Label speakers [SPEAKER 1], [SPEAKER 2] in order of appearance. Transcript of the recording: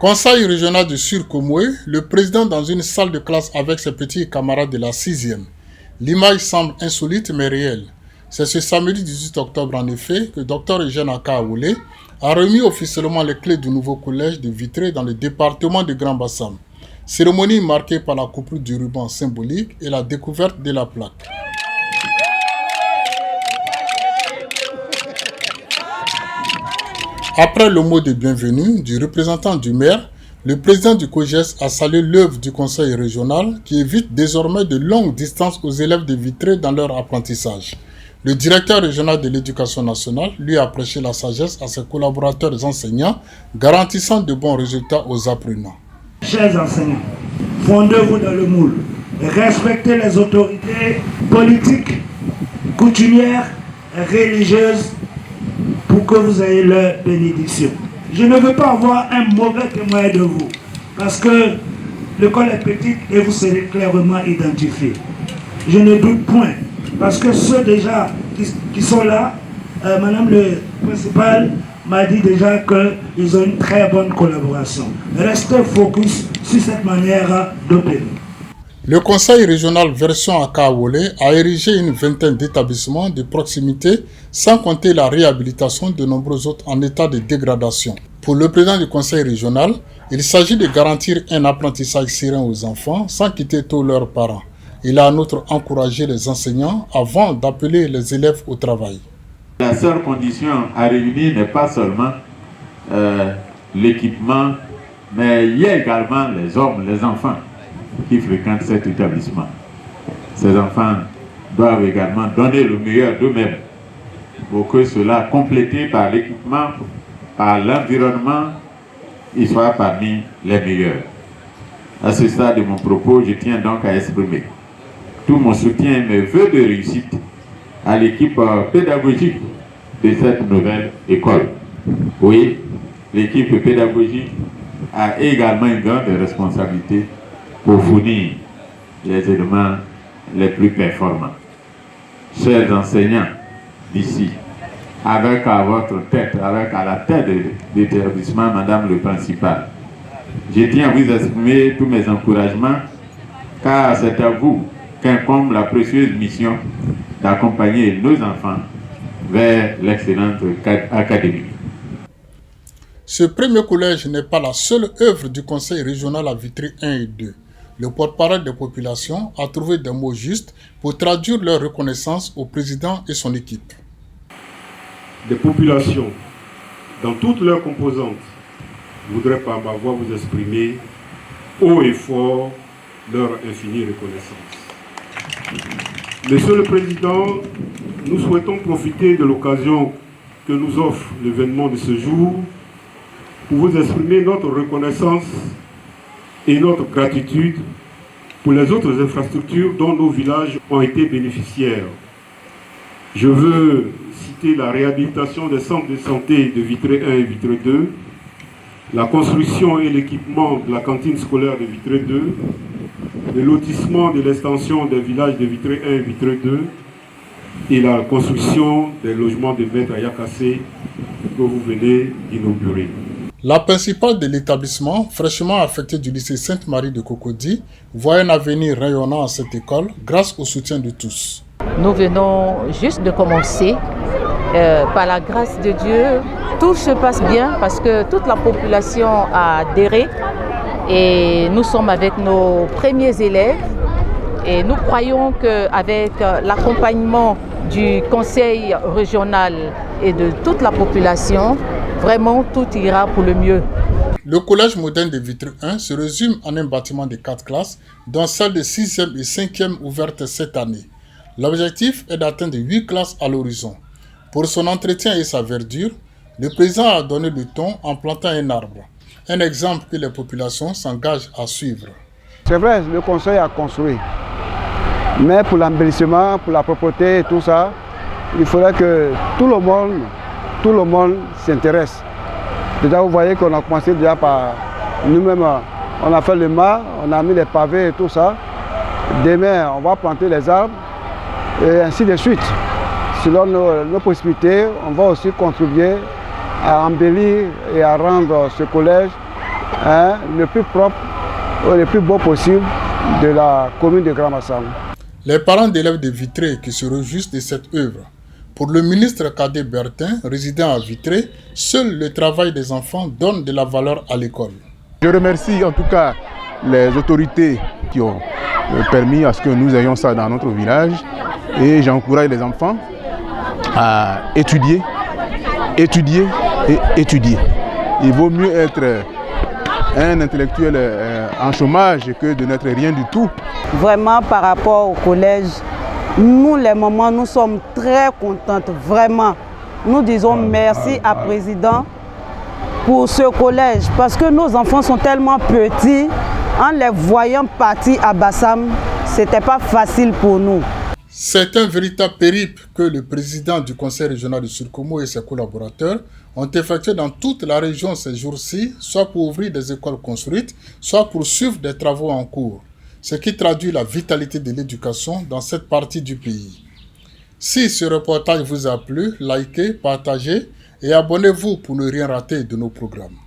[SPEAKER 1] Conseil régional de Surkomoué, le président dans une salle de classe avec ses petits camarades de la 6e. L'image semble insolite mais réelle. C'est ce samedi 18 octobre en effet que Dr Eugène Akaoulé a remis officiellement les clés du nouveau collège de Vitré dans le département de Grand Bassam. Cérémonie marquée par la coupure du ruban symbolique et la découverte de la plaque. Après le mot de bienvenue du représentant du maire, le président du COJES a salué l'œuvre du conseil régional qui évite désormais de longues distances aux élèves de Vitré dans leur apprentissage. Le directeur régional de l'éducation nationale lui a prêché la sagesse à ses collaborateurs enseignants, garantissant de bons résultats aux apprenants.
[SPEAKER 2] Chers enseignants, fondez-vous dans le moule, respectez les autorités politiques, coutumières, religieuses, pour que vous ayez leur bénédiction. Je ne veux pas avoir un mauvais témoin de vous, parce que l'école est petite et vous serez clairement identifiés. Je ne doute point, parce que ceux déjà qui sont là, Madame le principal m'a dit déjà qu'ils ont une très bonne collaboration. Restez focus sur cette manière d'opérer.
[SPEAKER 1] Le conseil régional version Akaoulé a érigé une vingtaine d'établissements de proximité sans compter la réhabilitation de nombreux autres en état de dégradation. Pour le président du conseil régional, il s'agit de garantir un apprentissage serein aux enfants sans quitter tous leurs parents. Il a en outre encouragé les enseignants avant d'appeler les élèves au travail.
[SPEAKER 3] La seule condition à réunir n'est pas seulement l'équipement, mais il y a également les hommes, les enfants qui fréquentent cet établissement. Ces enfants doivent également donner le meilleur d'eux-mêmes pour que cela, complété par l'équipement, par l'environnement, ils soient parmi les meilleurs. À ce stade de mon propos, je tiens donc à exprimer tout mon soutien et mes vœux de réussite à l'équipe pédagogique de cette nouvelle école. Oui, l'équipe pédagogique a également une grande responsabilité pour fournir les éléments les plus performants. Chers enseignants d'ici, avec à votre tête, avec à la tête de l'établissement, Madame le principal, je tiens à vous exprimer tous mes encouragements, car c'est à vous qu'incombe la précieuse mission d'accompagner nos enfants vers l'excellente académie.
[SPEAKER 1] Ce premier collège n'est pas la seule œuvre du conseil régional à Vitré 1 et 2. Le porte-parole des populations a trouvé des mots justes pour traduire leur reconnaissance au président et son équipe.
[SPEAKER 4] Des populations, dans toutes leurs composantes, voudraient par ma voix vous exprimer haut et fort leur infinie reconnaissance. Monsieur le Président, nous souhaitons profiter de l'occasion que nous offre l'événement de ce jour pour vous exprimer notre reconnaissance et notre gratitude pour les autres infrastructures dont nos villages ont été bénéficiaires. Je veux citer la réhabilitation des centres de santé de Vitré 1 et Vitré 2, la construction et l'équipement de la cantine scolaire de Vitré 2, le lotissement de l'extension des villages de Vitré 1 et Vitré 2 et la construction des logements de maîtres à Yakassé que vous venez d'inaugurer.
[SPEAKER 1] La principale de l'établissement, fraîchement affectée du lycée Sainte-Marie de Cocody, voit un avenir rayonnant à cette école grâce au soutien de tous.
[SPEAKER 5] Nous venons juste de commencer. Par la grâce de Dieu, tout se passe bien parce que toute la population a adhéré et nous sommes avec nos premiers élèves et nous croyons qu'avec l'accompagnement du conseil régional et de toute la population, vraiment tout ira pour le mieux.
[SPEAKER 1] Le collège moderne de Vitré 1 se résume en un bâtiment de 4 classes, dont celle de 6e et 5e ouverte cette année. L'objectif est d'atteindre 8 classes à l'horizon. Pour son entretien et sa verdure, le président a donné le ton en plantant un arbre. Un exemple que les populations s'engagent à suivre.
[SPEAKER 6] C'est vrai, le conseil a construit. Mais pour l'embellissement, pour la propreté et tout ça, il faudrait que tout le monde s'intéresse. Déjà, vous voyez qu'on a commencé déjà par nous-mêmes. On a fait le mât, on a mis les pavés et tout ça. Demain, on va planter les arbres et ainsi de suite. Selon nos possibilités, on va aussi contribuer à embellir et à rendre ce collège le plus propre, le plus beau possible de la commune de Grand-Massam.
[SPEAKER 1] Les parents d'élèves de Vitré qui se réjouissent de cette œuvre. Pour le ministre Cadet Bertin, résident à Vitré, seul le travail des enfants donne de la valeur à l'école.
[SPEAKER 7] Je remercie en tout cas les autorités qui ont permis à ce que nous ayons ça dans notre village et j'encourage les enfants à étudier, étudier et étudier. Il vaut mieux être un intellectuel en chômage que de n'être rien du tout.
[SPEAKER 8] Vraiment par rapport au collège, nous les mamans, nous sommes très contentes, vraiment. Nous disons merci à président pour ce collège parce que nos enfants sont tellement petits, en les voyant partir à Bassam, ce n'était pas facile pour nous.
[SPEAKER 1] C'est un véritable périple que le président du conseil régional de Sud-Kivu et ses collaborateurs ont effectué dans toute la région ces jours-ci, soit pour ouvrir des écoles construites, soit pour suivre des travaux en cours, ce qui traduit la vitalité de l'éducation dans cette partie du pays. Si ce reportage vous a plu, likez, partagez et abonnez-vous pour ne rien rater de nos programmes.